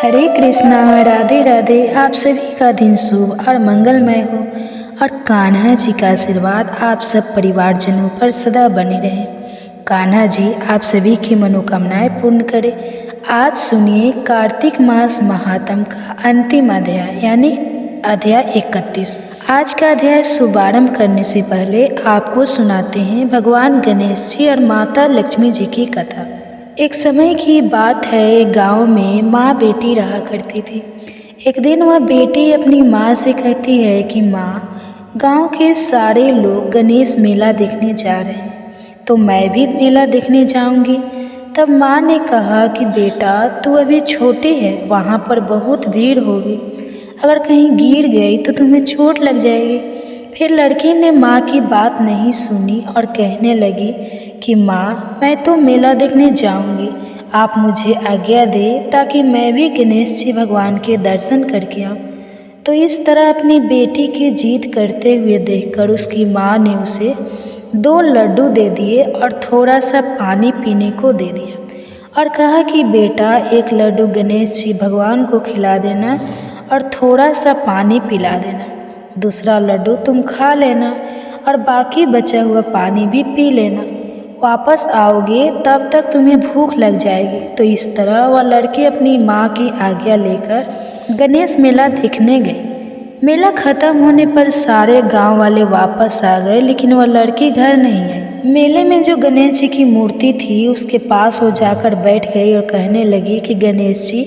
हरे कृष्णा, राधे राधे। आप सभी का दिन शुभ और मंगलमय हो और कान्हा जी का आशीर्वाद आप सब परिवारजनों पर सदा बने रहे। कान्हा जी आप सभी की मनोकामनाएं पूर्ण करें। आज सुनिए कार्तिक मास महात्म का अंतिम अध्याय यानी अध्याय 31। आज का अध्याय शुभारंभ करने से पहले आपको सुनाते हैं भगवान गणेश जी और माता लक्ष्मी जी की कथा। एक समय की बात है, एक गांव में माँ बेटी रहा करती थी। एक दिन वह बेटी अपनी माँ से कहती है कि माँ, गांव के सारे लोग गणेश मेला देखने जा रहे हैं, तो मैं भी मेला देखने जाऊंगी। तब माँ ने कहा कि बेटा, तू अभी छोटी है, वहाँ पर बहुत भीड़ होगी, अगर कहीं गिर गई तो तुम्हें चोट लग जाएगी। फिर लड़की ने माँ की बात नहीं सुनी और कहने लगी कि माँ, मैं तो मेला देखने जाऊंगी, आप मुझे आज्ञा दे ताकि मैं भी गणेश जी भगवान के दर्शन करके आऊँ। तो इस तरह अपनी बेटी की जीत करते हुए देखकर उसकी माँ ने उसे 2 लड्डू दे दिए और थोड़ा सा पानी पीने को दे दिया और कहा कि बेटा, एक लड्डू गणेश जी भगवान को खिला देना और थोड़ा सा पानी पिला देना, दूसरा लड्डू तुम खा लेना और बाकी बचा हुआ पानी भी पी लेना। वापस आओगे तब तक तुम्हें भूख लग जाएगी। तो इस तरह वह लड़की अपनी माँ की आज्ञा लेकर गणेश मेला देखने गई। मेला खत्म होने पर सारे गांव वाले वापस आ गए, लेकिन वह लड़की घर नहीं आई। मेले में जो गणेश जी की मूर्ति थी उसके पास वो जाकर बैठ गई और कहने लगी कि गणेश जी,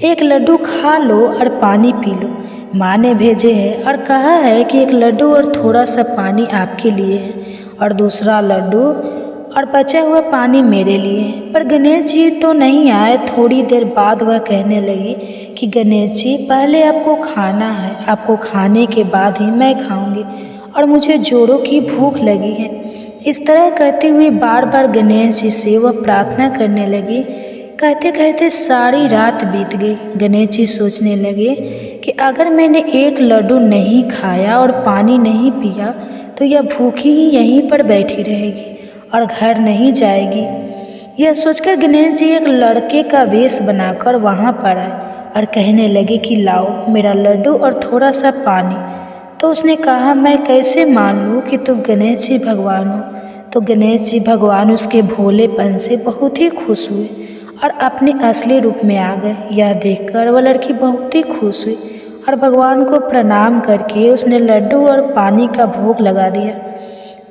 एक लड्डू खा लो और पानी पी लो। माँ ने भेजे है और कहा है कि एक लड्डू और थोड़ा सा पानी आपके लिए है और दूसरा लड्डू और बचा हुआ पानी मेरे लिए है। पर गणेश जी तो नहीं आए। थोड़ी देर बाद वह कहने लगी कि गणेश जी, पहले आपको खाना है, आपको खाने के बाद ही मैं खाऊंगी और मुझे जोरों की भूख लगी है। इस तरह कहते हुए बार बार गणेश जी से वह प्रार्थना करने लगी। कहते कहते सारी रात बीत गई। गणेश जी सोचने लगे कि अगर मैंने एक लड्डू नहीं खाया और पानी नहीं पिया तो यह भूखी ही यहीं पर बैठी रहेगी और घर नहीं जाएगी। यह सोचकर गणेश जी एक लड़के का वेश बनाकर वहाँ पर आए और कहने लगे कि लाओ मेरा लड्डू और थोड़ा सा पानी। तो उसने कहा, मैं कैसे मान लूँ कि तुम गणेश जी भगवान हो। तो गणेश जी भगवान उसके भोलेपन से बहुत ही खुश हुए और अपने असली रूप में आ गए। यह देखकर वह लड़की बहुत ही खुश हुई और भगवान को प्रणाम करके उसने लड्डू और पानी का भोग लगा दिया।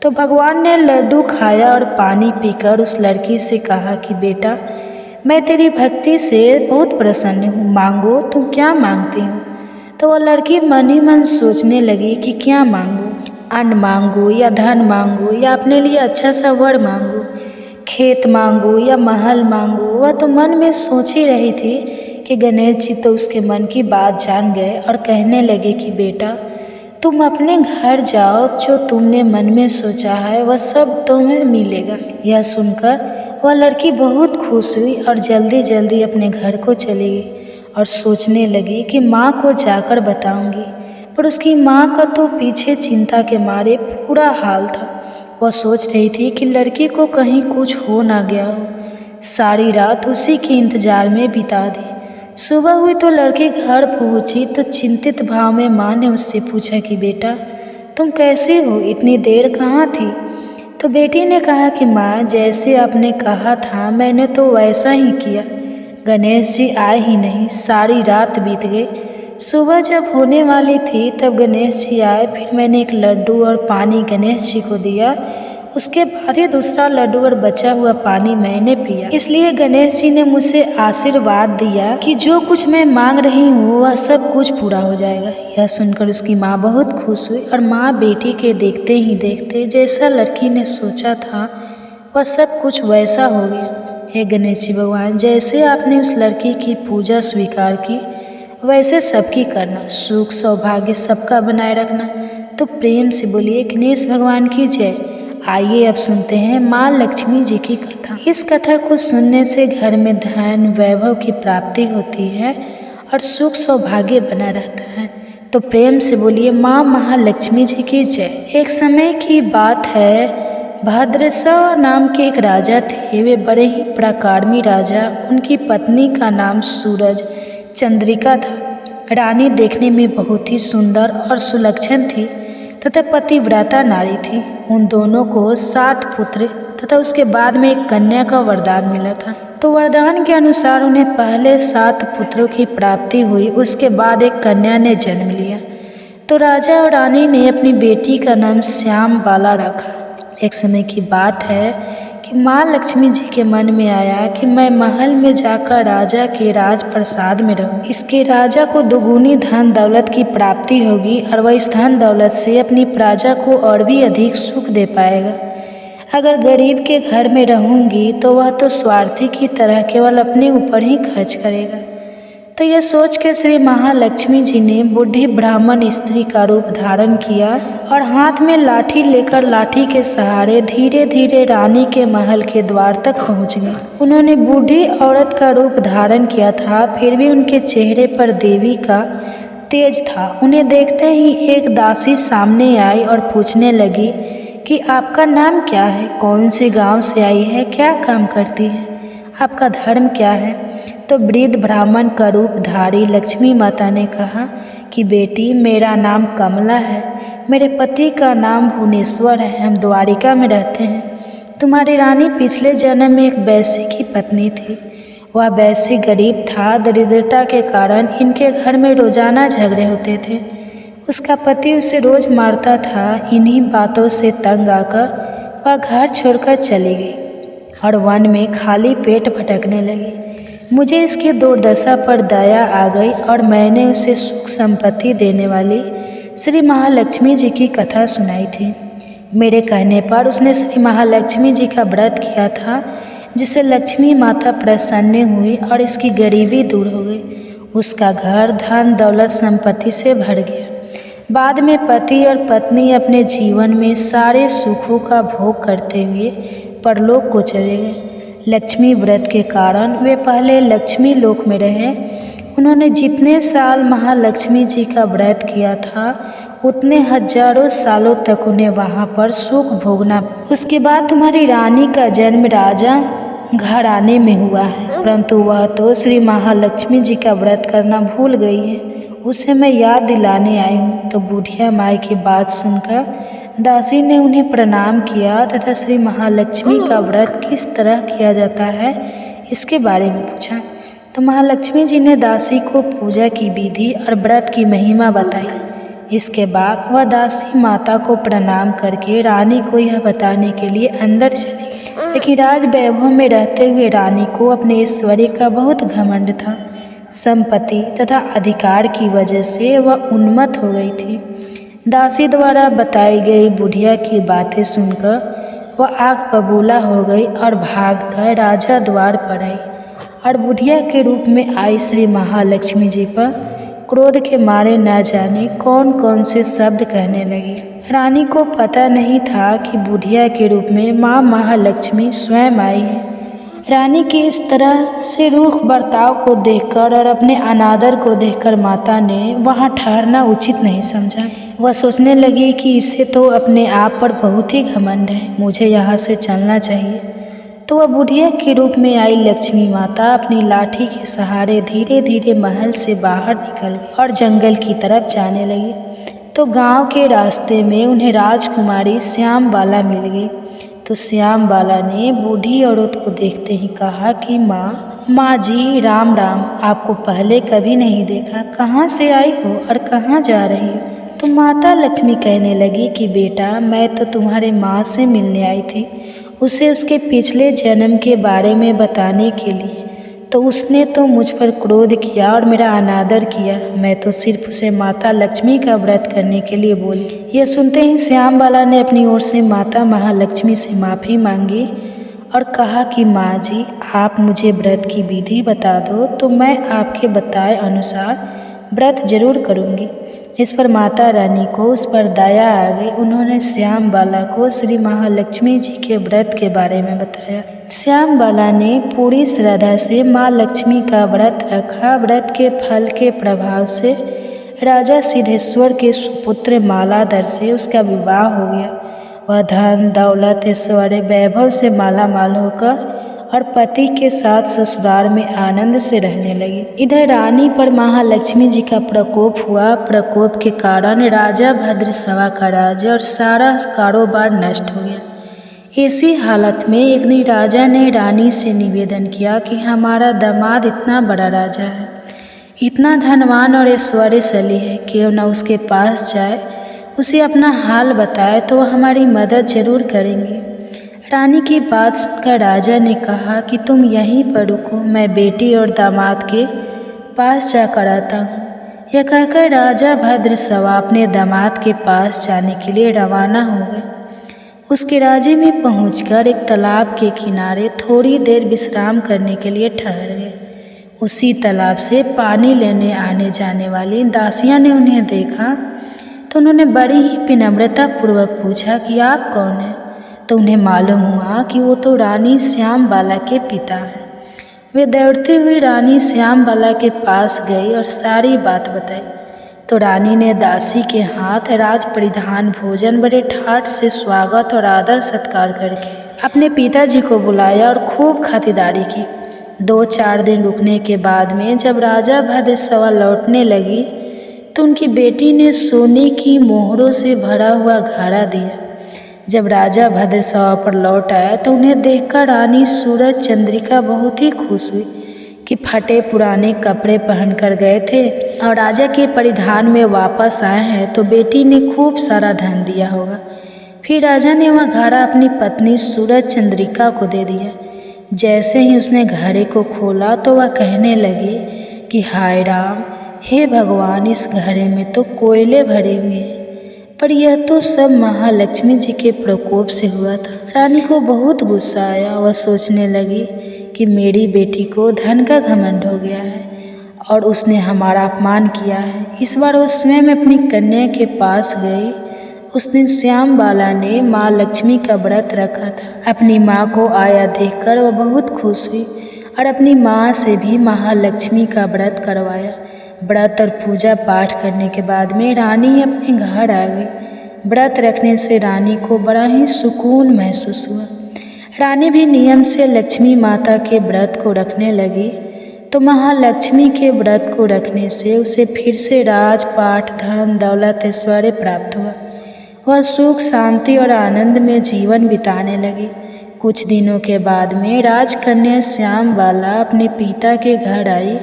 तो भगवान ने लड्डू खाया और पानी पीकर उस लड़की से कहा कि बेटा, मैं तेरी भक्ति से बहुत प्रसन्न हूँ, मांगो, तुम क्या मांगती हो। तो वह लड़की मन ही मन सोचने लगी कि क्या मांगूँ, अन्न मांगूँ या धन मांगूँ या अपने लिए अच्छा सा वर मांगूँ, खेत मांगूँ या महल मांगूँ। वह तो मन में सोच ही रही थी कि गणेश जी तो उसके मन की बात जान गए और कहने लगे कि बेटा, तुम अपने घर जाओ, जो तुमने मन में सोचा है वह सब तुम्हें मिलेगा। यह सुनकर वह लड़की बहुत खुश हुई और जल्दी जल्दी अपने घर को चली गई और सोचने लगी कि माँ को जाकर बताऊंगी। पर उसकी माँ का तो पीछे चिंता के मारे पूरा हाल था। वह सोच रही थी कि लड़की को कहीं कुछ हो ना गया हो। सारी रात उसी के इंतजार में बिता दी। सुबह हुई तो लड़की घर पहुंची तो चिंतित भाव में माँ ने उससे पूछा कि बेटा, तुम कैसी हो, इतनी देर कहाँ थी। तो बेटी ने कहा कि माँ, जैसे आपने कहा था मैंने तो वैसा ही किया। गणेश जी आए ही नहीं, सारी रात बीत गई। सुबह जब होने वाली थी तब गणेश जी आए। फिर मैंने एक लड्डू और पानी गणेश जी को दिया, उसके बाद ही दूसरा लड्डू और बचा हुआ पानी मैंने पिया। इसलिए गणेश जी ने मुझे आशीर्वाद दिया कि जो कुछ मैं मांग रही हूँ वह सब कुछ पूरा हो जाएगा। यह सुनकर उसकी माँ बहुत खुश हुई और माँ बेटी के देखते ही देखते जैसा लड़की ने सोचा था वह सब कुछ वैसा हो गया। हे गणेश जी भगवान, जैसे आपने उस लड़की की पूजा स्वीकार की वैसे सबकी करना, सुख सौभाग्य सबका बनाए रखना। तो प्रेम से बोलिए गणेश भगवान की जय। आइए अब सुनते हैं माँ लक्ष्मी जी की कथा। इस कथा को सुनने से घर में धन वैभव की प्राप्ति होती है और सुख सौभाग्य बना रहता है। तो प्रेम से बोलिए माँ महालक्ष्मी जी की जय। एक समय की बात है, भद्रसव नाम के एक राजा थे। वे बड़े ही पराक्रमी राजा। उनकी पत्नी का नाम सूरज चंद्रिका था। रानी देखने में बहुत ही सुंदर और सुलक्षण थी तथा पतिव्रता नारी थी। उन दोनों को 7 पुत्र तथा उसके बाद में एक कन्या का वरदान मिला था। तो वरदान के अनुसार उन्हें पहले 7 पुत्रों की प्राप्ति हुई, उसके बाद एक कन्या ने जन्म लिया। तो राजा और रानी ने अपनी बेटी का नाम श्याम बाला रखा। एक समय की बात है कि माँ लक्ष्मी जी के मन में आया कि मैं महल में जाकर राजा के राज प्रसाद में रहूं। इसके राजा को दुगुनी धन दौलत की प्राप्ति होगी और वह इस धन दौलत से अपनी प्रजा को और भी अधिक सुख दे पाएगा। अगर गरीब के घर में रहूंगी तो वह तो स्वार्थी की तरह केवल अपने ऊपर ही खर्च करेगा। तो यह सोच के श्री महालक्ष्मी जी ने बूढ़ी ब्राह्मण स्त्री का रूप धारण किया और हाथ में लाठी लेकर लाठी के सहारे धीरे धीरे रानी के महल के द्वार तक पहुंच गए। उन्होंने बूढ़ी औरत का रूप धारण किया था, फिर भी उनके चेहरे पर देवी का तेज था। उन्हें देखते ही एक दासी सामने आई और पूछने लगी कि आपका नाम क्या है, कौन से गांव से आई है, क्या काम करती है, आपका धर्म क्या है। तो वृद्ध ब्राह्मण का रूप धारी लक्ष्मी माता ने कहा कि बेटी, मेरा नाम कमला है, मेरे पति का नाम भुवनेश्वर है, हम द्वारिका में रहते हैं। तुम्हारी रानी पिछले जन्म में एक वैश्य की पत्नी थी। वह वैश्य गरीब था, दरिद्रता के कारण इनके घर में रोजाना झगड़े होते थे। उसका पति उसे रोज मारता था। इन्हीं बातों से तंग आकर वह घर छोड़कर चली गई और वन में खाली पेट भटकने लगी। मुझे इसकी दुर्दशा पर दया आ गई और मैंने उसे सुख संपत्ति देने वाली श्री महालक्ष्मी जी की कथा सुनाई थी। मेरे कहने पर उसने श्री महालक्ष्मी जी का व्रत किया था, जिससे लक्ष्मी माता प्रसन्न हुई और इसकी गरीबी दूर हो गई। उसका घर धन दौलत संपत्ति से भर गया। बाद में पति और पत्नी अपने जीवन में सारे सुखों का भोग करते हुए परलोक को चले गए। लक्ष्मी व्रत के कारण वे पहले लक्ष्मी लोक में रहे। उन्होंने जितने साल महालक्ष्मी जी का व्रत किया था उतने हजारों सालों तक उन्हें वहाँ पर सुख भोगना। उसके बाद तुम्हारी रानी का जन्म राजा घराने में हुआ है, परंतु वह तो श्री महालक्ष्मी जी का व्रत करना भूल गई है। उसे मैं याद दिलाने आई हूँ। तो बुढ़िया माई की बात सुनकर दासी ने उन्हें प्रणाम किया तथा श्री महालक्ष्मी का व्रत किस तरह किया जाता है इसके बारे में पूछा। तो महालक्ष्मी जी ने दासी को पूजा की विधि और व्रत की महिमा बताई। इसके बाद वह दासी माता को प्रणाम करके रानी को यह बताने के लिए अंदर चली गई। लेकिन राज वैभव में रहते हुए रानी को अपने ऐश्वर्य का बहुत घमंड था। संपत्ति तथा अधिकार की वजह से वह उन्मत्त हो गई थी। दासी द्वारा बताई गई बुढ़िया की बातें सुनकर वह आग बबूला हो गई और भागकर राजा द्वार पर आई और बुढ़िया के रूप में आई श्री महालक्ष्मी जी पर क्रोध के मारे न जाने कौन कौन से शब्द कहने लगी। रानी को पता नहीं था कि बुढ़िया के रूप में माँ महालक्ष्मी स्वयं आई है। रानी के इस तरह से रूख बर्ताव को देखकर और अपने अनादर को देखकर माता ने वहाँ ठहरना उचित नहीं समझा। वह सोचने लगी कि इसे तो अपने आप पर बहुत ही घमंड है, मुझे यहाँ से चलना चाहिए। तो वह बुढ़िया के रूप में आई लक्ष्मी माता अपनी लाठी के सहारे धीरे धीरे महल से बाहर निकल गई और जंगल की तरफ जाने लगी। तो गांव के रास्ते में उन्हें राजकुमारी श्याम बाला मिल गई। तो श्याम बाला ने बूढ़ी औरत को देखते ही कहा कि माँ जी राम राम, आपको पहले कभी नहीं देखा, कहाँ से आई हो और कहाँ जा रही हो। तो माता लक्ष्मी कहने लगी कि बेटा, मैं तो तुम्हारे माँ से मिलने आई थी, उसे उसके पिछले जन्म के बारे में बताने के लिए। तो उसने तो मुझ पर क्रोध किया और मेरा अनादर किया। मैं तो सिर्फ उसे माता लक्ष्मी का व्रत करने के लिए बोली। यह सुनते ही श्याम बाला ने अपनी ओर से माता महालक्ष्मी से माफ़ी मांगी और कहा कि माँ जी, आप मुझे व्रत की विधि बता दो तो मैं आपके बताए अनुसार व्रत जरूर करूँगी। इस पर माता रानी को उस पर दया आ गई। उन्होंने श्याम बाला को श्री महालक्ष्मी जी के व्रत के बारे में बताया। श्याम बाला ने पूरी श्रद्धा से माँ लक्ष्मी का व्रत रखा। व्रत के फल के प्रभाव से राजा सिद्धेश्वर के सुपुत्र मालाधर से उसका विवाह हो गया। वह धन दौलत ऐश्वर्य वैभव से माला माल होकर और पति के साथ ससुराल में आनंद से रहने लगी। इधर रानी पर महालक्ष्मी जी का प्रकोप हुआ। प्रकोप के कारण राजा भद्रसवा का राज्य और सारा कारोबार नष्ट हो गया। ऐसी हालत में एक दिन राजा ने रानी से निवेदन किया कि हमारा दामाद इतना बड़ा राजा है, इतना धनवान और ऐश्वर्यशाली है, क्यों न उसके पास जाए, उसे अपना हाल बताए तो वह हमारी मदद जरूर करेंगे। रानी की बात सुनकर राजा ने कहा कि तुम यहीं पर रुको, मैं बेटी और दामाद के पास जाकर आता हूँ। यह कहकर राजा भद्रसवा अपने दामाद के पास जाने के लिए रवाना हो गए। उसके राज्य में पहुंचकर एक तालाब के किनारे थोड़ी देर विश्राम करने के लिए ठहर गए। उसी तालाब से पानी लेने आने जाने वाली दासियां ने उन्हें देखा तो उन्होंने बड़ी ही विनम्रतापूर्वक पूछा कि आप कौन हैं। तो उन्हें मालूम हुआ कि वो तो रानी श्यामबाला के पिता हैं। वे दौड़ती हुई रानी श्यामबाला के पास गई और सारी बात बताई। तो रानी ने दासी के हाथ राज परिधान भोजन बड़े ठाठ से स्वागत और आदर सत्कार करके अपने पिताजी को बुलाया और खूब खातिरदारी की। 2-4 दिन रुकने के बाद में जब राजा भद्रसवा लौटने लगी तो उनकी बेटी ने सोने की मोहरों से भरा हुआ घड़ा दिया। जब राजा भद्रसवा पर लौट आया तो उन्हें देखकर रानी सूरज चंद्रिका बहुत ही खुश हुई कि फटे पुराने कपड़े पहनकर गए थे और राजा के परिधान में वापस आए हैं तो बेटी ने खूब सारा धन दिया होगा। फिर राजा ने वह घड़ा अपनी पत्नी सूरज चंद्रिका को दे दिया। जैसे ही उसने घड़े को खोला तो वह कहने लगी कि हाय राम, हे भगवान, इस घड़े में तो कोयले भरे हुए हैं, पर यह तो सब महालक्ष्मी जी के प्रकोप से हुआ था। रानी को बहुत गुस्सा आया। वह सोचने लगी कि मेरी बेटी को धन का घमंड हो गया है और उसने हमारा अपमान किया है। इस बार वह स्वयं अपनी कन्या के पास गई। उस दिन श्यामबाला ने माँ लक्ष्मी का व्रत रखा था। अपनी माँ को आया देखकर वह बहुत खुश हुई और अपनी माँ से भी महालक्ष्मी का व्रत करवाया। व्रत और पूजा पाठ करने के बाद में रानी अपने घर आ गई। व्रत रखने से रानी को बड़ा ही सुकून महसूस हुआ। रानी भी नियम से लक्ष्मी माता के व्रत को रखने लगी तो महालक्ष्मी के व्रत को रखने से उसे फिर से राजपाट, धन, दौलत, ऐश्वर्य प्राप्त हुआ। वह सुख, शांति और आनंद में जीवन बिताने लगी। कुछ दिनों के बाद में राजकन्या श्यामबाला अपने पिता के घर आई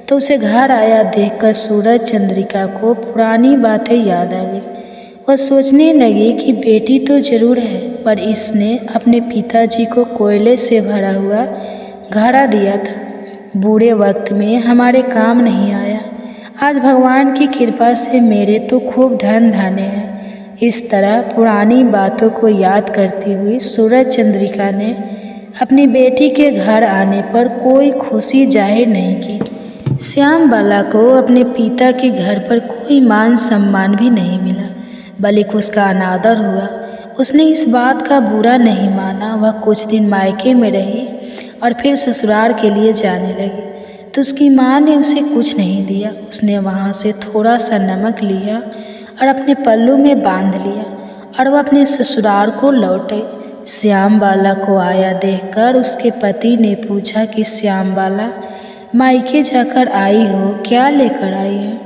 तो उसे घर आया देखकर सूरज चंद्रिका को पुरानी बातें याद आ गई। वह सोचने लगी कि बेटी तो जरूर है, पर इसने अपने पिताजी को कोयले से भरा हुआ घड़ा दिया था, बुरे वक्त में हमारे काम नहीं आया। आज भगवान की कृपा से मेरे तो खूब धन धाने हैं। इस तरह पुरानी बातों को याद करती हुई सूरज चंद्रिका ने अपनी बेटी के घर आने पर कोई खुशी जाहिर नहीं की। श्यामबाला को अपने पिता के घर पर कोई मान सम्मान भी नहीं मिला, बल्कि उसका अनादर हुआ। उसने इस बात का बुरा नहीं माना। वह कुछ दिन मायके में रही और फिर ससुराल के लिए जाने लगी तो उसकी माँ ने उसे कुछ नहीं दिया। उसने वहाँ से थोड़ा सा नमक लिया और अपने पल्लू में बांध लिया और वह अपने ससुराल को लौट आई। श्यामबाला को आया देखकर उसके पति ने पूछा कि श्यामबाला, मायके जाकर आई हो, क्या लेकर आई है?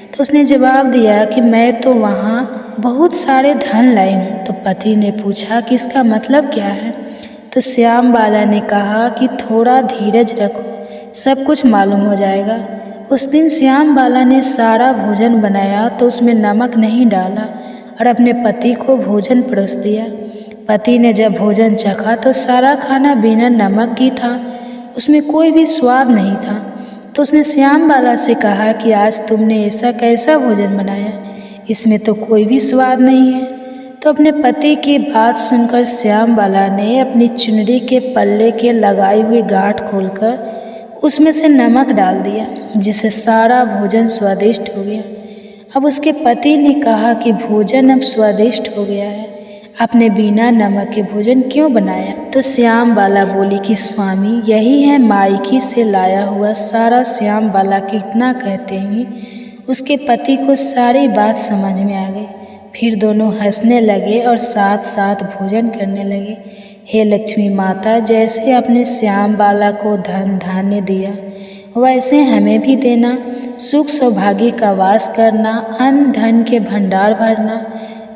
तो उसने जवाब दिया कि मैं तो वहाँ बहुत सारे धन लाई हूँ। तो पति ने पूछा कि इसका मतलब क्या है? तो श्यामबाला ने कहा कि थोड़ा धीरज रखो, सब कुछ मालूम हो जाएगा। उस दिन श्यामबाला ने सारा भोजन बनाया तो उसमें नमक नहीं डाला और अपने पति को भोजन परोस दिया। पति ने जब भोजन चखा तो सारा खाना बिना नमक की था, उसमें कोई भी स्वाद नहीं था। तो उसने श्यामबाला से कहा कि आज तुमने ऐसा कैसा भोजन बनाया, इसमें तो कोई भी स्वाद नहीं है। तो अपने पति की बात सुनकर श्यामबाला ने अपनी चुनरी के पल्ले के लगाई हुई गांठ खोलकर उसमें से नमक डाल दिया, जिससे सारा भोजन स्वादिष्ट हो गया। अब उसके पति ने कहा कि भोजन अब स्वादिष्ट हो गया है, आपने बिना नमक के भोजन क्यों बनाया? तो श्यामबाला बोली कि स्वामी, यही है मायके से लाया हुआ सारा। श्यामबाला के इतना कहते ही उसके पति को सारी बात समझ में आ गई। फिर दोनों हंसने लगे और साथ साथ भोजन करने लगे। हे लक्ष्मी माता, जैसे अपने श्याम बाला को धन धान्य दिया, वैसे हमें भी देना। सुख सौभाग्य का वास करना, अन्न धन के भंडार भरना।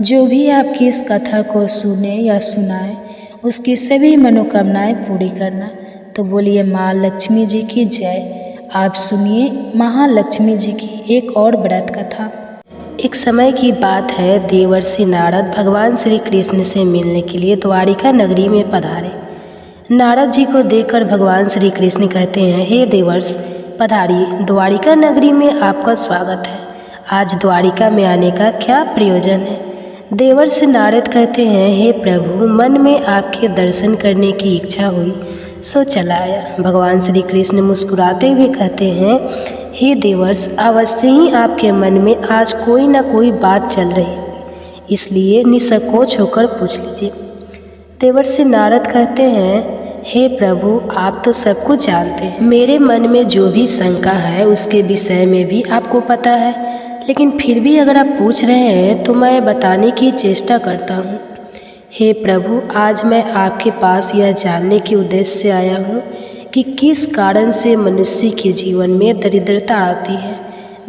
जो भी आपकी इस कथा को सुने या सुनाए, उसकी सभी मनोकामनाएं पूरी करना। तो बोलिए माँ लक्ष्मी जी की जय। आप सुनिए महालक्ष्मी जी की एक और व्रत कथा। एक समय की बात है, देवर्षि नारद भगवान श्री कृष्ण से मिलने के लिए द्वारिका नगरी में पधारे। नारद जी को देखकर भगवान श्री कृष्ण कहते हैं, हे देवर्ष पधारिए, द्वारिका नगरी में आपका स्वागत है। आज द्वारिका में आने का क्या प्रयोजन है? देवर्ष नारद कहते हैं, हे प्रभु, मन में आपके दर्शन करने की इच्छा हुई सो चला आया। भगवान श्री कृष्ण मुस्कुराते हुए कहते हैं, हे देवर्ष, अवश्य ही आपके मन में आज कोई ना कोई बात चल रही है, इसलिए निसंकोच होकर पूछ लीजिए। देवर्षि नारद कहते हैं, हे प्रभु, आप तो सब कुछ जानते हैं। मेरे मन में जो भी शंका है उसके विषय में भी आपको पता है, लेकिन फिर भी अगर आप पूछ रहे हैं तो मैं बताने की चेष्टा करता हूँ। हे प्रभु, आज मैं आपके पास यह जानने के उद्देश्य से आया हूँ कि किस कारण से मनुष्य के जीवन में दरिद्रता आती है।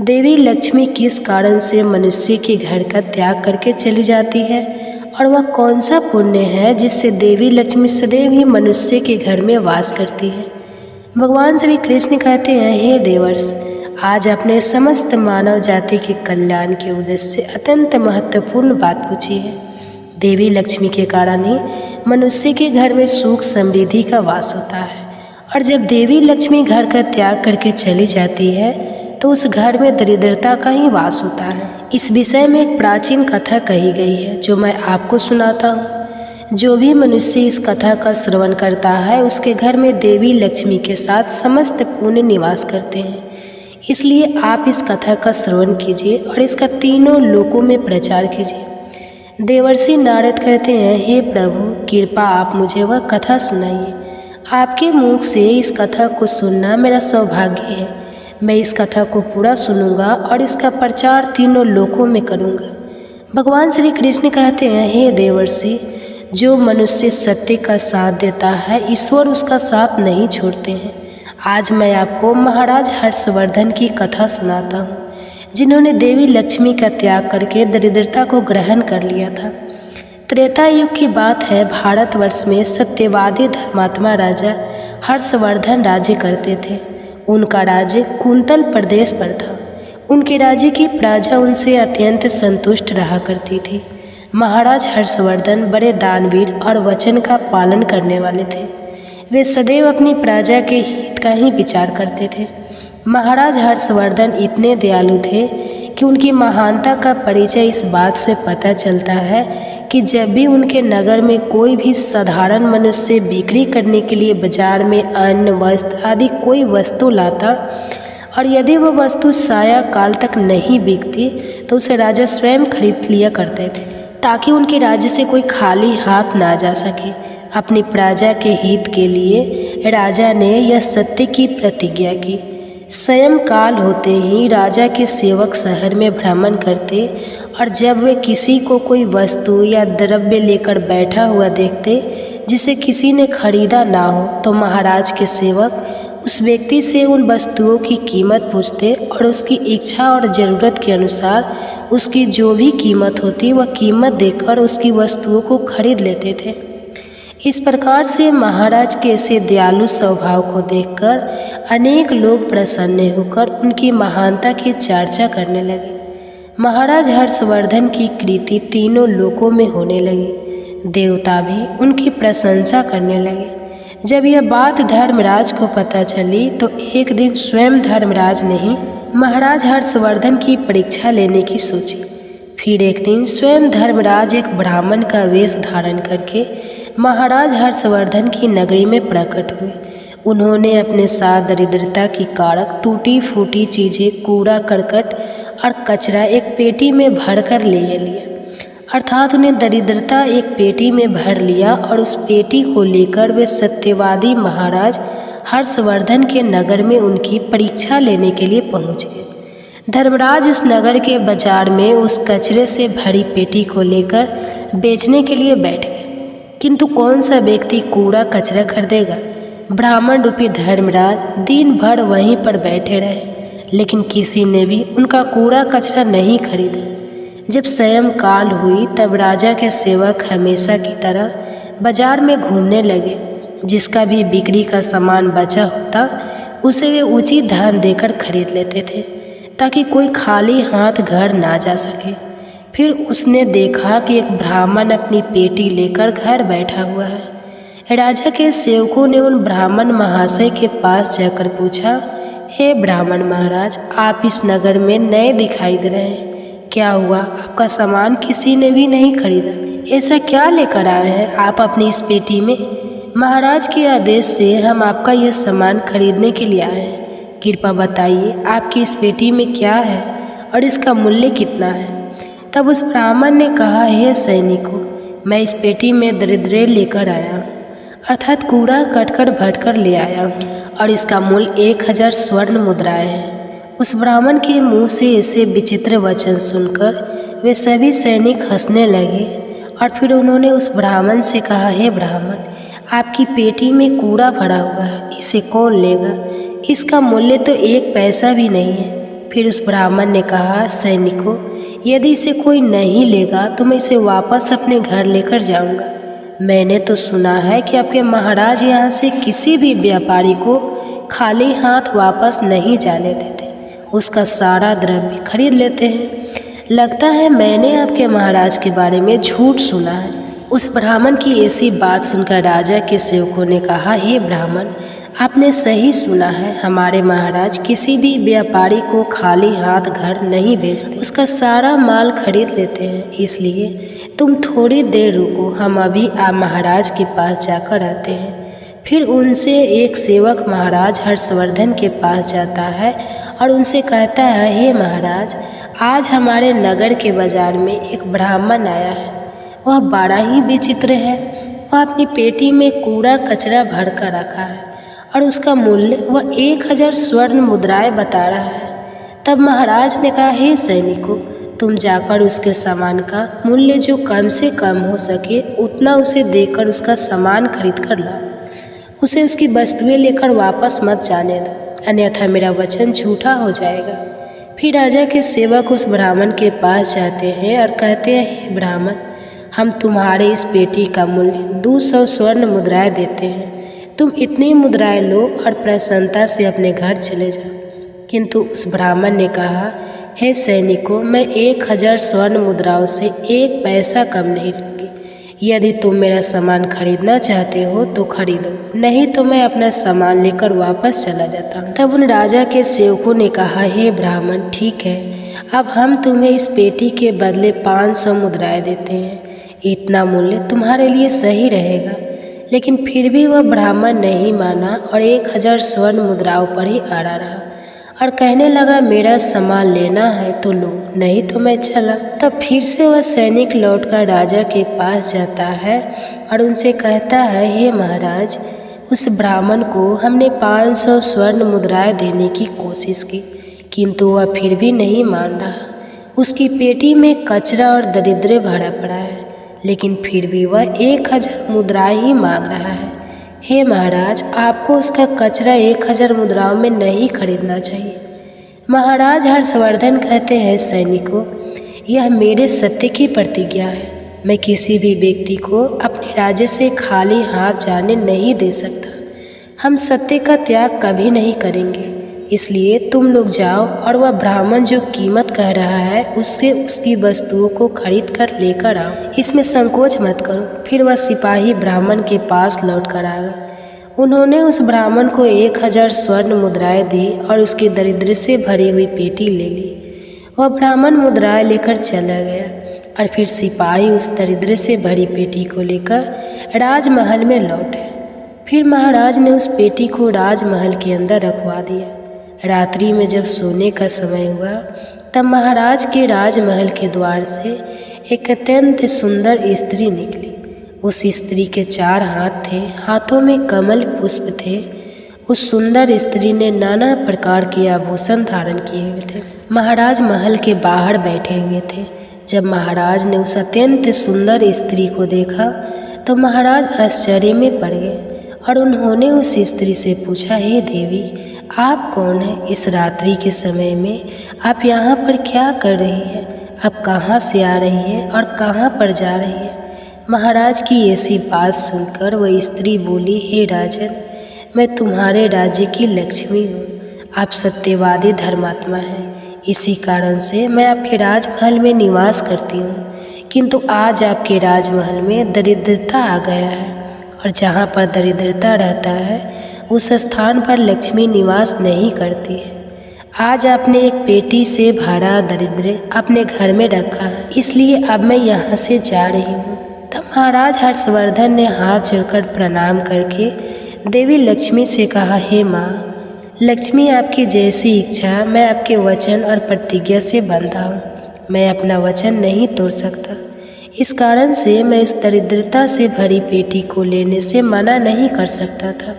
देवी लक्ष्मी किस कारण से मनुष्य के घर का त्याग करके चली जाती है, और वह कौन सा पुण्य है जिससे देवी लक्ष्मी सदैव ही मनुष्य के घर में वास करती है। भगवान श्री कृष्ण कहते हैं, हे देवर्ष, आज अपने समस्त मानव जाति के कल्याण के उद्देश्य से अत्यंत महत्वपूर्ण बात पूछी है। देवी लक्ष्मी के कारण ही मनुष्य के घर में सुख समृद्धि का वास होता है, और जब देवी लक्ष्मी घर का त्याग करके चली जाती है तो उस घर में दरिद्रता का ही वास होता है। इस विषय में एक प्राचीन कथा कही गई है जो मैं आपको सुनाता हूँ। जो भी मनुष्य इस कथा का श्रवण करता है उसके घर में देवी लक्ष्मी के साथ समस्त पुण्य निवास करते हैं। इसलिए आप इस कथा का श्रवण कीजिए और इसका तीनों लोकों में प्रचार कीजिए। देवर्षि नारद कहते हैं, हे प्रभु, कृपा आप मुझे वह कथा सुनाइए। आपके मुख से इस कथा को सुनना मेरा सौभाग्य है। मैं इस कथा को पूरा सुनूंगा और इसका प्रचार तीनों लोकों में करूंगा। भगवान श्री कृष्ण कहते हैं, हे देवर्षि, जो मनुष्य सत्य का साथ देता है, ईश्वर उसका साथ नहीं छोड़ते हैं। आज मैं आपको महाराज हर्षवर्धन की कथा सुनाता हूँ, जिन्होंने देवी लक्ष्मी का त्याग करके दरिद्रता को ग्रहण कर लिया था। त्रेता युग की बात है। भारतवर्ष में सत्यवादी धर्मात्मा राजा हर्षवर्धन राज्य करते थे। उनका राज्य कुंतल प्रदेश पर था। उनके राज्य की प्रजा उनसे अत्यंत संतुष्ट रहा करती थी। महाराज हर्षवर्धन बड़े दानवीर और वचन का पालन करने वाले थे। वे सदैव अपनी प्रजा के हित का ही विचार करते थे। महाराज हर्षवर्धन इतने दयालु थे कि उनकी महानता का परिचय इस बात से पता चलता है कि जब भी उनके नगर में कोई भी साधारण मनुष्य बिक्री करने के लिए बाजार में अन्न, वस्त्र आदि कोई वस्तु लाता, और यदि वह वस्तु साया काल तक नहीं बिकती तो उसे राजा स्वयं खरीद लिया करते थे, ताकि उनके राज्य से कोई खाली हाथ ना जा सके। अपनी प्रजा के हित के लिए राजा ने यह सत्य की प्रतिज्ञा की। स्वयं काल होते ही राजा के सेवक शहर में भ्रमण करते, और जब वे किसी को कोई वस्तु या द्रव्य लेकर बैठा हुआ देखते जिसे किसी ने खरीदा ना हो, तो महाराज के सेवक उस व्यक्ति से उन वस्तुओं की कीमत पूछते और उसकी इच्छा और ज़रूरत के अनुसार उसकी जो भी कीमत होती वह कीमत देकर उसकी वस्तुओं को खरीद लेते थे। इस प्रकार से महाराज के ऐसे दयालु स्वभाव को देखकर अनेक लोग प्रसन्न होकर उनकी महानता की चर्चा करने लगे। महाराज हर्षवर्धन की कीर्ति तीनों लोकों में होने लगी। देवता भी उनकी प्रशंसा करने लगे। जब यह बात धर्मराज को पता चली तो एक दिन स्वयं धर्मराज ने ही महाराज हर्षवर्धन की परीक्षा लेने की सोची। फिर एक दिन स्वयं धर्मराज एक ब्राह्मण का वेश धारण करके महाराज हर्षवर्धन की नगरी में प्रकट हुए। उन्होंने अपने साथ दरिद्रता की कारक टूटी फूटी चीज़ें, कूड़ा करकट और कचरा एक पेटी में भर कर ले लिया। अर्थात उन्हें दरिद्रता एक पेटी में भर लिया, और उस पेटी को लेकर वे सत्यवादी महाराज हर्षवर्धन के नगर में उनकी परीक्षा लेने के लिए पहुँच गए। धर्मराज उस नगर के बाजार में उस कचरे से भरी पेटी को लेकर बेचने के लिए बैठ गए। किंतु कौन सा व्यक्ति कूड़ा कचरा खरीदेगा। ब्राह्मण रूपी धर्मराज दिन भर वहीं पर बैठे रहे, लेकिन किसी ने भी उनका कूड़ा कचरा नहीं खरीदा। जब सायंकाल हुई तब राजा के सेवक हमेशा की तरह बाजार में घूमने लगे। जिसका भी बिक्री का सामान बचा होता उसे वे उचित दाम देकर खरीद लेते थे, ताकि कोई खाली हाथ घर ना जा सके। फिर उसने देखा कि एक ब्राह्मण अपनी पेटी लेकर घर बैठा हुआ है। राजा के सेवकों ने उन ब्राह्मण महाशय के पास जाकर पूछा, हे ब्राह्मण महाराज, आप इस नगर में नए दिखाई दे रहे हैं, क्या हुआ? आपका सामान किसी ने भी नहीं खरीदा। ऐसा क्या लेकर आए हैं आप अपनी इस पेटी में? महाराज के आदेश से हम आपका यह सामान खरीदने के लिए आए हैं। कृपया बताइए आपकी इस पेटी में क्या है और इसका मूल्य कितना है। तब उस ब्राह्मण ने कहा, हे सैनिकों, मैं इस पेटी में दरिद्र लेकर आया, अर्थात कूड़ा कटकर भटकर ले आया, और इसका मूल्य 1000 स्वर्ण मुद्राएं है। उस ब्राह्मण के मुंह से ऐसे विचित्र वचन सुनकर वे सभी सैनिक हंसने लगे। और फिर उन्होंने उस ब्राह्मण से कहा, हे ब्राह्मण, आपकी पेटी में कूड़ा भरा हुआ है, इसे कौन लेगा? इसका मूल्य तो 1 पैसा भी नहीं है। फिर उस ब्राह्मण ने कहा, सैनिकों, यदि इसे कोई नहीं लेगा तो मैं इसे वापस अपने घर लेकर जाऊंगा। मैंने तो सुना है कि आपके महाराज यहाँ से किसी भी व्यापारी को खाली हाथ वापस नहीं जाने देते, उसका सारा द्रव्य खरीद लेते हैं। लगता है मैंने आपके महाराज के बारे में झूठ सुना है। उस ब्राह्मण की ऐसी बात सुनकर राजा के सेवकों ने कहा, हे ब्राह्मण, आपने सही सुना है, हमारे महाराज किसी भी व्यापारी को खाली हाथ घर नहीं भेजते, उसका सारा माल खरीद लेते हैं। इसलिए तुम थोड़ी देर रुको, हम अभी आप महाराज के पास जाकर आते हैं। फिर उनसे एक सेवक महाराज हर्षवर्धन के पास जाता है और उनसे कहता है, हे महाराज, आज हमारे नगर के बाजार में एक ब्राह्मण आया है। वह बड़ा ही विचित्र है। वह अपनी पेटी में कूड़ा कचरा भर कर रखा है और उसका मूल्य वह 1000 स्वर्ण मुद्राएं बता रहा है। तब महाराज ने कहा, हे सैनिकों, तुम जाकर उसके सामान का मूल्य जो कम से कम हो सके उतना उसे देकर उसका सामान खरीद कर लाओ। उसे उसकी वस्तुएं लेकर वापस मत जाने दो, अन्यथा मेरा वचन झूठा हो जाएगा। फिर राजा के सेवक उस ब्राह्मण के पास जाते हैं और कहते हैं, हे ब्राह्मण, हम तुम्हारे इस पेटी का मूल्य 200 स्वर्ण मुद्राएं देते हैं। तुम इतनी मुद्राएं लो और प्रसन्नता से अपने घर चले जाओ। किंतु उस ब्राह्मण ने कहा, हे सैनिकों, मैं 1000 स्वर्ण मुद्राओं से 1 पैसा कम नहीं लूँगी। यदि तुम मेरा सामान खरीदना चाहते हो तो खरीदो, नहीं तो मैं अपना सामान लेकर वापस चला जाता हूँ। तब उन राजा के सेवकों ने कहा, हे ब्राह्मण, ठीक है, अब हम तुम्हें इस पेटी के बदले 500 मुद्राएं देते हैं। इतना मूल्य तुम्हारे लिए सही रहेगा। लेकिन फिर भी वह ब्राह्मण नहीं माना और 1000 स्वर्ण मुद्राओं पर ही अड़ा रहा और कहने लगा, मेरा सामान लेना है तो लो, नहीं तो मैं चला। तब फिर से वह सैनिक लौटकर राजा के पास जाता है और उनसे कहता है, हे महाराज, उस ब्राह्मण को हमने 500 स्वर्ण मुद्राएं देने की कोशिश की, किंतु वह फिर भी नहीं मान रहा। उसकी पेटी में कचरा और दरिद्र भरा पड़ा है, लेकिन फिर भी वह 1000 मुद्राएं ही मांग रहा है। हे महाराज, आपको उसका कचरा 1000 मुद्राओं में नहीं खरीदना चाहिए। महाराज हर्षवर्धन कहते हैं, सैनिकों, यह मेरे सत्य की प्रतिज्ञा है। मैं किसी भी व्यक्ति को अपने राज्य से खाली हाथ जाने नहीं दे सकता। हम सत्य का त्याग कभी नहीं करेंगे। इसलिए तुम लोग जाओ और वह ब्राह्मण जो कीमत कह रहा है उससे उसकी वस्तुओं को खरीद कर लेकर आओ, इसमें संकोच मत करो। फिर वह सिपाही ब्राह्मण के पास लौट कर आ गए। उन्होंने उस ब्राह्मण को 1000 स्वर्ण मुद्राएं दी और उसकी दरिद्र से भरी हुई पेटी ले ली। वह ब्राह्मण मुद्राएं लेकर चला गया और फिर सिपाही उस दरिद्र से भरी पेटी को लेकर राजमहल में लौटे। फिर महाराज ने उस पेटी को राजमहल के अंदर रखवा दिया। रात्रि में जब सोने का समय हुआ तब महाराज के राजमहल के द्वार से एक अत्यंत सुंदर स्त्री निकली। उस स्त्री के 4 हाथ थे, हाथों में कमल पुष्प थे। उस सुंदर स्त्री ने नाना प्रकार के आभूषण धारण किए हुए थे। महाराज महल के बाहर बैठे हुए थे। जब महाराज ने उस अत्यंत सुंदर स्त्री को देखा तो महाराज आश्चर्य में पड़ गए और उन्होंने उस स्त्री से पूछा, हे देवी, आप कौन हैं? इस रात्रि के समय में आप यहाँ पर क्या कर रही है? आप कहाँ से आ रही है और कहाँ पर जा रही है? महाराज की ऐसी बात सुनकर वह स्त्री बोली, हे राजन, मैं तुम्हारे राज्य की लक्ष्मी हूँ। आप सत्यवादी धर्मात्मा हैं, इसी कारण से मैं आपके राजमहल में निवास करती हूँ। किंतु आज आपके राजमहल में दरिद्रता आ गया है और जहाँ पर दरिद्रता रहता है उस स्थान पर लक्ष्मी निवास नहीं करती है। आज आपने एक पेटी से भरा दरिद्र अपने घर में रखा है, इसलिए अब मैं यहाँ से जा रही हूँ। तब महाराज हर्षवर्धन ने हाथ जोड़कर प्रणाम करके देवी लक्ष्मी से कहा, हे माँ लक्ष्मी, आपकी जैसी इच्छा, मैं आपके वचन और प्रतिज्ञा से बंधा हूँ। मैं अपना वचन नहीं तोड़ सकता, इस कारण से मैं इस दरिद्रता से भरी पेटी को लेने से मना नहीं कर सकता था।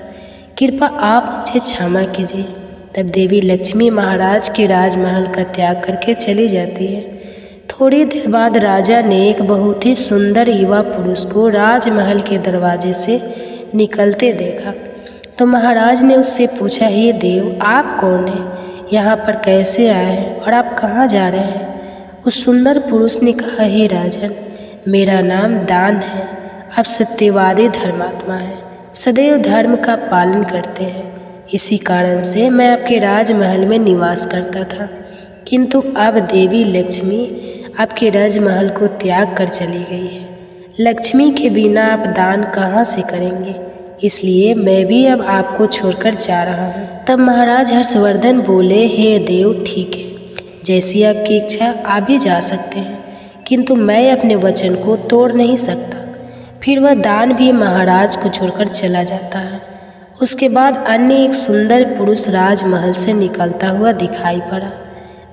कृपा आप मुझे क्षमा कीजिए। तब देवी लक्ष्मी महाराज के राजमहल का त्याग करके चली जाती है। थोड़ी देर बाद राजा ने एक बहुत ही सुंदर युवा पुरुष को राजमहल के दरवाजे से निकलते देखा। तो महाराज ने उससे पूछा, हे देव, आप कौन हैं? यहाँ पर कैसे आए हैं और आप कहाँ जा रहे हैं? उस सुंदर पुरुष ने कहा, हे राजन, मेरा नाम दान है। आप सत्यवादी धर्मात्मा हैं, सदैव धर्म का पालन करते हैं, इसी कारण से मैं आपके राजमहल में निवास करता था। किंतु अब देवी लक्ष्मी आपके राजमहल को त्याग कर चली गई है। लक्ष्मी के बिना आप दान कहाँ से करेंगे? इसलिए मैं भी अब आपको छोड़कर जा रहा हूँ। तब महाराज हर्षवर्धन बोले, हे देव, ठीक है, जैसी आपकी इच्छा आप भी जा सकते हैं, किंतु मैं अपने वचन को तोड़ नहीं सकता। फिर वह दान भी महाराज को छोड़कर चला जाता है। उसके बाद अन्य एक सुंदर पुरुष राजमहल से निकलता हुआ दिखाई पड़ा।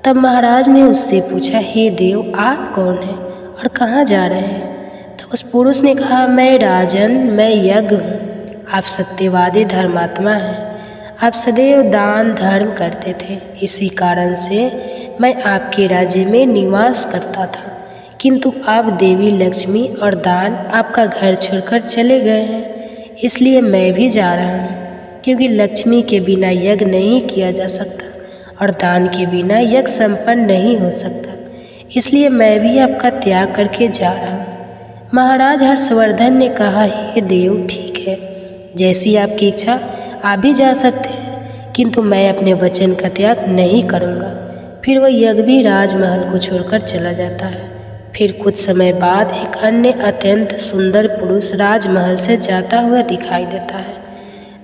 तब महाराज ने उससे पूछा, हे देव, आप कौन हैं और कहाँ जा रहे हैं? तो उस पुरुष ने कहा, मैं राजन, मैं यज्ञ हूँ। आप सत्यवादी धर्मात्मा हैं, आप सदैव दान धर्म करते थे, इसी कारण से मैं आपके राज्य में निवास करता था। किंतु अब देवी लक्ष्मी और दान आपका घर छोड़कर चले गए हैं, इसलिए मैं भी जा रहा हूँ, क्योंकि लक्ष्मी के बिना यज्ञ नहीं किया जा सकता और दान के बिना यज्ञ संपन्न नहीं हो सकता, इसलिए मैं भी आपका त्याग करके जा रहा हूँ। महाराज हर्षवर्धन ने कहा, हे देव, ठीक है, जैसी आपकी इच्छा आप भी जा सकते हैं, किंतु मैं अपने वचन का त्याग नहीं करूँगा। फिर वह यज्ञ भी राजमहल को छोड़कर चला जाता है। फिर कुछ समय बाद एक अन्य अत्यंत सुंदर पुरुष राजमहल से जाता हुआ दिखाई देता है।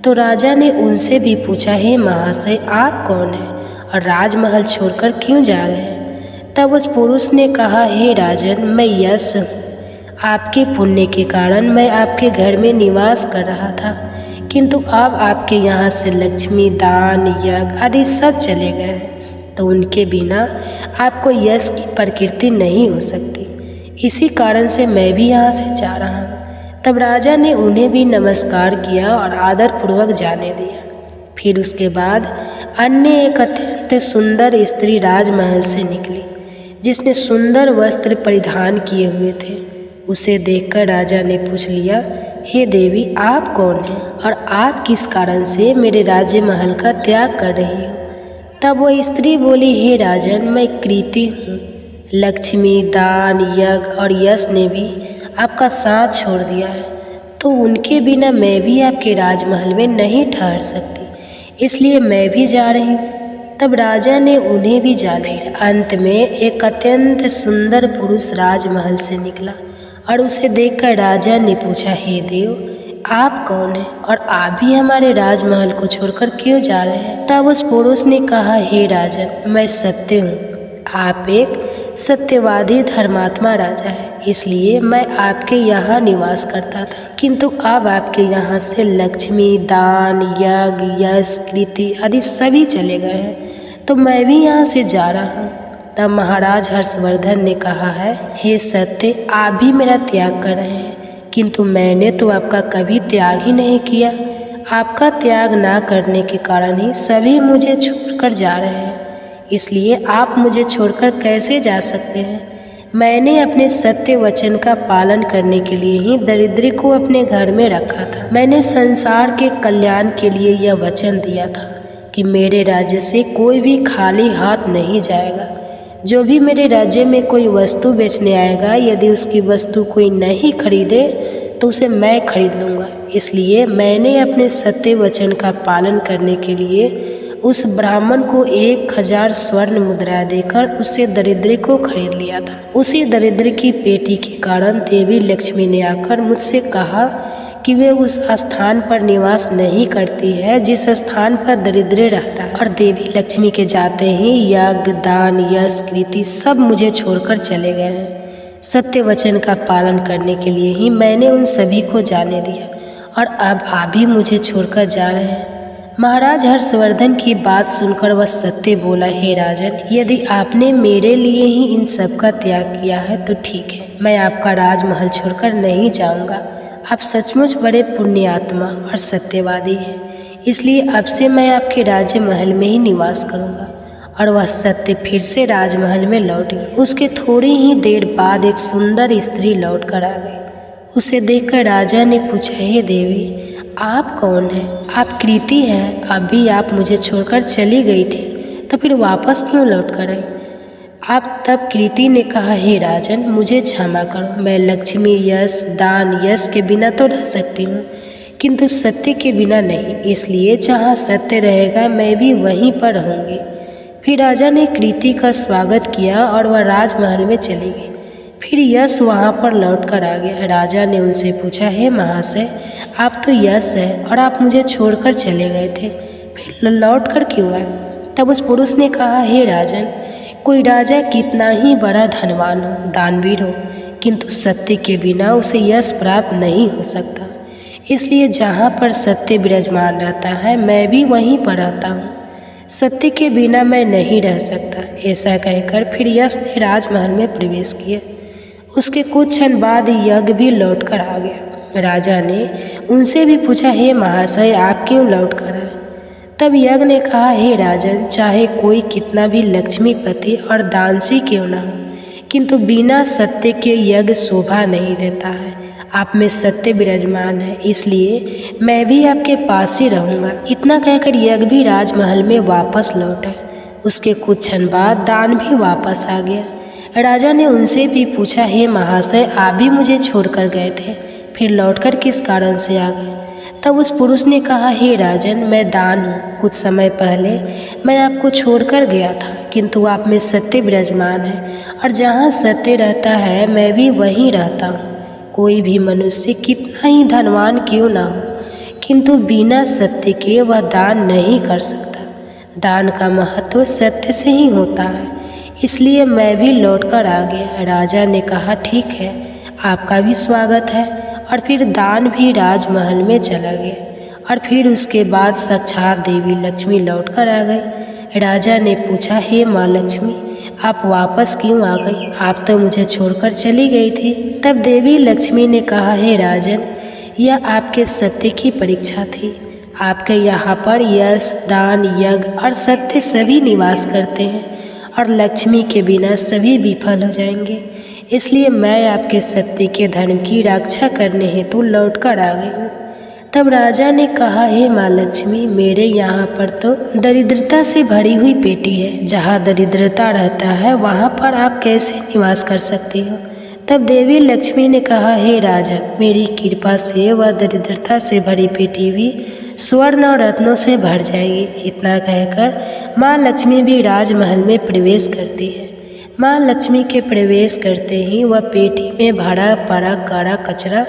तो राजा ने उनसे भी पूछा, हे महाशय, आप कौन हैं और राजमहल छोड़कर क्यों जा रहे हैं? तब उस पुरुष ने कहा, हे राजन, मैं यश हूँ। आपके पुण्य के कारण मैं आपके घर में निवास कर रहा था, किंतु अब आपके यहाँ से लक्ष्मी, दान, यज्ञ आदि सब चले गए हैं, तो उनके बिना आपको यश की प्रकृति नहीं हो सकती, इसी कारण से मैं भी यहाँ से जा रहा हूँ। तब राजा ने उन्हें भी नमस्कार किया और आदरपूर्वक जाने दिया। फिर उसके बाद अन्य एक अत्यंत सुंदर स्त्री राजमहल से निकली, जिसने सुंदर वस्त्र परिधान किए हुए थे। उसे देखकर राजा ने पूछ लिया, हे देवी, आप कौन हैं और आप किस कारण से मेरे राज्य महल का त्याग कर रही हो? तब वह स्त्री बोली, हे राजन, मैं कृति हूँ। लक्ष्मी, दान, यज्ञ और यश ने भी आपका साथ छोड़ दिया है, तो उनके बिना मैं भी आपके राजमहल में नहीं ठहर सकती, इसलिए मैं भी जा रही हूँ। तब राजा ने उन्हें भी जाने दिया। अंत में एक अत्यंत सुंदर पुरुष राजमहल से निकला और उसे देखकर राजा ने पूछा, हे देव, आप कौन हैं और आप भी हमारे राजमहल को छोड़कर क्यों जा रहे हैं? तब उस पुरुष ने कहा, हे राजन, मैं सत्य हूँ। आप एक सत्यवादी धर्मात्मा राजा हैं, इसलिए मैं आपके यहाँ निवास करता था, किंतु अब आपके यहाँ से लक्ष्मी, दान, यज्ञ, यश, कृति आदि सभी चले गए हैं, तो मैं भी यहाँ से जा रहा हूँ। तब महाराज हर्षवर्धन ने कहा है, हे सत्य, आप भी मेरा त्याग कर रहे हैं, किंतु मैंने तो आपका कभी त्याग ही नहीं किया। आपका त्याग ना करने के कारण ही सभी मुझे छोड़कर जा रहे हैं, इसलिए आप मुझे छोड़कर कैसे जा सकते हैं? मैंने अपने सत्य वचन का पालन करने के लिए ही दरिद्र को अपने घर में रखा था। मैंने संसार के कल्याण के लिए यह वचन दिया था कि मेरे राज्य से कोई भी खाली हाथ नहीं जाएगा। जो भी मेरे राज्य में कोई वस्तु बेचने आएगा, यदि उसकी वस्तु कोई नहीं खरीदे तो उसे मैं खरीद लूँगा। इसलिए मैंने अपने सत्य वचन का पालन करने के लिए उस ब्राह्मण को 1000 स्वर्ण मुद्रा देकर उससे दरिद्र को खरीद लिया था। उसी दरिद्र की बेटी के कारण देवी लक्ष्मी ने आकर मुझसे कहा कि वे उस स्थान पर निवास नहीं करती है जिस स्थान पर दरिद्र रहता है। और देवी लक्ष्मी के जाते ही यज्ञ, दान, यश, कृति सब मुझे छोड़कर चले गए हैं। सत्य वचन का पालन करने के लिए ही मैंने उन सभी को जाने दिया और अब आप भी मुझे छोड़कर जा रहे हैं। महाराज हर्षवर्धन की बात सुनकर वह सत्य बोला, हे राजन, यदि आपने मेरे लिए ही इन सब का त्याग किया है तो ठीक है, मैं आपका राजमहल छोड़कर नहीं जाऊंगा। आप सचमुच बड़े पुण्य आत्मा और सत्यवादी हैं, इसलिए अब से मैं आपके राजमहल में ही निवास करूंगा। और वह सत्य फिर से राजमहल में लौट गई। उसके थोड़ी ही देर बाद एक सुंदर स्त्री लौट कर आ गई। उसे देखकर राजा ने पूछा, हे देवी, आप कौन हैं? आप कृति हैं। अभी आप मुझे छोड़कर चली गई थी, तो फिर वापस क्यों लौट कर आई? आप तब कृति ने कहा, हे राजन, मुझे क्षमा करो, मैं लक्ष्मी, यश, दान, यश के बिना तो रह सकती हूँ, किंतु सत्य के बिना नहीं। इसलिए जहाँ सत्य रहेगा मैं भी वहीं पर रहूँगी। फिर राजा ने कृति का स्वागत किया और वह राजमहल में चली गई। फिर यश वहाँ पर लौट कर आ गया। राजा ने उनसे पूछा, हे महाशय, आप तो यश है और आप मुझे छोड़कर चले गए थे, फिर लौट कर क्यों आए? तब उस पुरुष ने कहा, हे राजन, कोई राजा कितना ही बड़ा धनवान हो, दानवीर हो, किंतु सत्य के बिना उसे यश प्राप्त नहीं हो सकता। इसलिए जहाँ पर सत्य विराजमान रहता है मैं भी वहीं पर रहता हूँ। सत्य के बिना मैं नहीं रह सकता। ऐसा कहकर फिर यश ने राजमहल में प्रवेश किया। उसके कुछ क्षण बाद यज्ञ भी लौट कर आ गया। राजा ने उनसे भी पूछा, हे महाशय, आप क्यों लौट कर आए? तब यज्ञ ने कहा, हे राजन, चाहे कोई कितना भी लक्ष्मीपति और दानसी क्यों न हो, किंतु बिना सत्य के यज्ञ शोभा नहीं देता है। आप में सत्य विराजमान है, इसलिए मैं भी आपके पास ही रहूँगा। इतना कहकर यज्ञ भी राजमहल में वापस लौटा। उसके कुछ क्षण बाद दान भी वापस आ गया। राजा ने उनसे भी पूछा, हे महाशय, आप भी मुझे छोड़कर गए थे, फिर लौटकर किस कारण से आ गए? तब उस पुरुष ने कहा, हे राजन, मैं दान हूँ। कुछ समय पहले मैं आपको छोड़कर गया था, किंतु आप में सत्य विराजमान है और जहाँ सत्य रहता है मैं भी वहीं रहता हूँ। कोई भी मनुष्य कितना ही धनवान क्यों ना हो, किंतु बिना सत्य के वह दान नहीं कर सकता। दान का महत्व सत्य से ही होता है, इसलिए मैं भी लौटकर आ गया। राजा ने कहा, ठीक है, आपका भी स्वागत है। और फिर दान भी राजमहल में चला गया। और फिर उसके बाद साक्षात देवी लक्ष्मी लौटकर आ गई। राजा ने पूछा, हे माँ लक्ष्मी, आप वापस क्यों आ गई? आप तो मुझे छोड़कर चली गई थी। तब देवी लक्ष्मी ने कहा, हे राजन, यह आपके सत्य की परीक्षा थी। आपके यहाँ पर यश, दान, यज्ञ और सत्य सभी निवास करते हैं और लक्ष्मी के बिना सभी विफल हो जाएंगे। इसलिए मैं आपके सत्य के धर्म की रक्षा करने हेतु लौटकर आ गई हूँ। तब राजा ने कहा, हे माँ लक्ष्मी, मेरे यहाँ पर तो दरिद्रता से भरी हुई पेटी है। जहाँ दरिद्रता रहता है वहाँ पर आप कैसे निवास कर सकती हो? तब देवी लक्ष्मी ने कहा, हे राजन, मेरी कृपा से वह दरिद्रता से भरी पेटी भी स्वर्ण और रत्नों से भर जाएगी। इतना कहकर माँ लक्ष्मी भी राजमहल में प्रवेश करती है। माँ लक्ष्मी के प्रवेश करते ही वह पेटी में भरा पड़ा कड़ा कचरा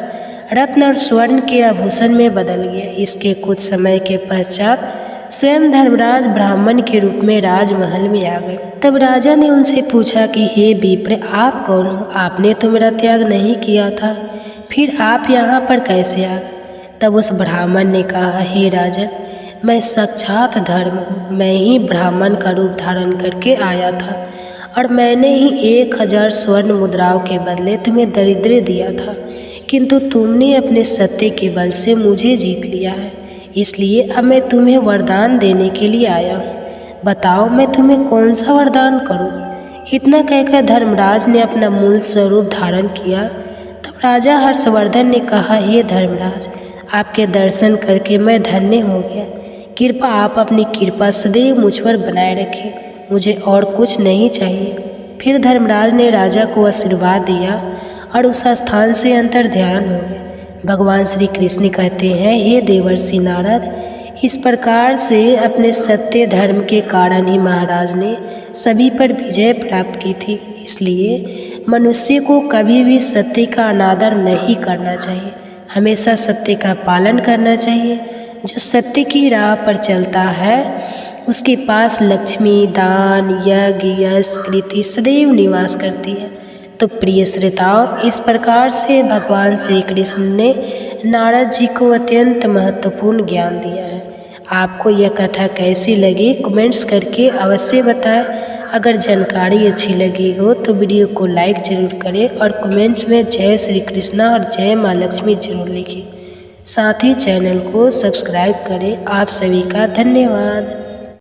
रत्न और स्वर्ण के आभूषण में बदल गया। इसके कुछ समय के पश्चात स्वयं धर्मराज ब्राह्मण के रूप में राजमहल में आ गए। तब राजा ने उनसे पूछा कि हे विप्र, आप कौन हो? आपने तो मेरा त्याग नहीं किया था, फिर आप यहाँ पर कैसे आ गए? तब उस ब्राह्मण ने कहा, हे राजन, मैं साक्षात धर्म हूँ। मैं ही ब्राह्मण का रूप धारण करके आया था और मैंने ही 1000 स्वर्ण मुद्राओं के बदले तुम्हें दरिद्र दिया था, किंतु तुमने अपने सत्य के बल से मुझे जीत लिया है। इसलिए अब मैं तुम्हें वरदान देने के लिए आया हूँ। बताओ, मैं तुम्हें कौन सा वरदान करूँ? इतना कहकर धर्मराज ने अपना मूल स्वरूप धारण किया। तब राजा हर्षवर्धन ने कहा, हे धर्मराज, आपके दर्शन करके मैं धन्य हो गया। कृपा आप अपनी कृपा सदैव मुझ पर बनाए रखें, मुझे और कुछ नहीं चाहिए। फिर धर्मराज ने राजा को आशीर्वाद दिया और उस स्थान से अंतर ध्यान हो गए। भगवान श्री कृष्ण कहते हैं, हे देवर्षि नारद, इस प्रकार से अपने सत्य धर्म के कारण ही महाराज ने सभी पर विजय प्राप्त की थी। इसलिए मनुष्य को कभी भी सत्य का अनादर नहीं करना चाहिए, हमेशा सत्य का पालन करना चाहिए। जो सत्य की राह पर चलता है उसके पास लक्ष्मी, दान, यज्ञ, यश, कीर्ति सदैव निवास करती है। तो प्रिय श्रोताओं, इस प्रकार से भगवान श्री कृष्ण ने नारद जी को अत्यंत महत्वपूर्ण ज्ञान दिया है। आपको यह कथा कैसी लगी कमेंट्स करके अवश्य बताएं। अगर जानकारी अच्छी लगी हो तो वीडियो को लाइक ज़रूर करें और कमेंट्स में जय श्री कृष्णा और जय माँ लक्ष्मी जरूर लिखें। साथ ही चैनल को सब्सक्राइब करें। आप सभी का धन्यवाद।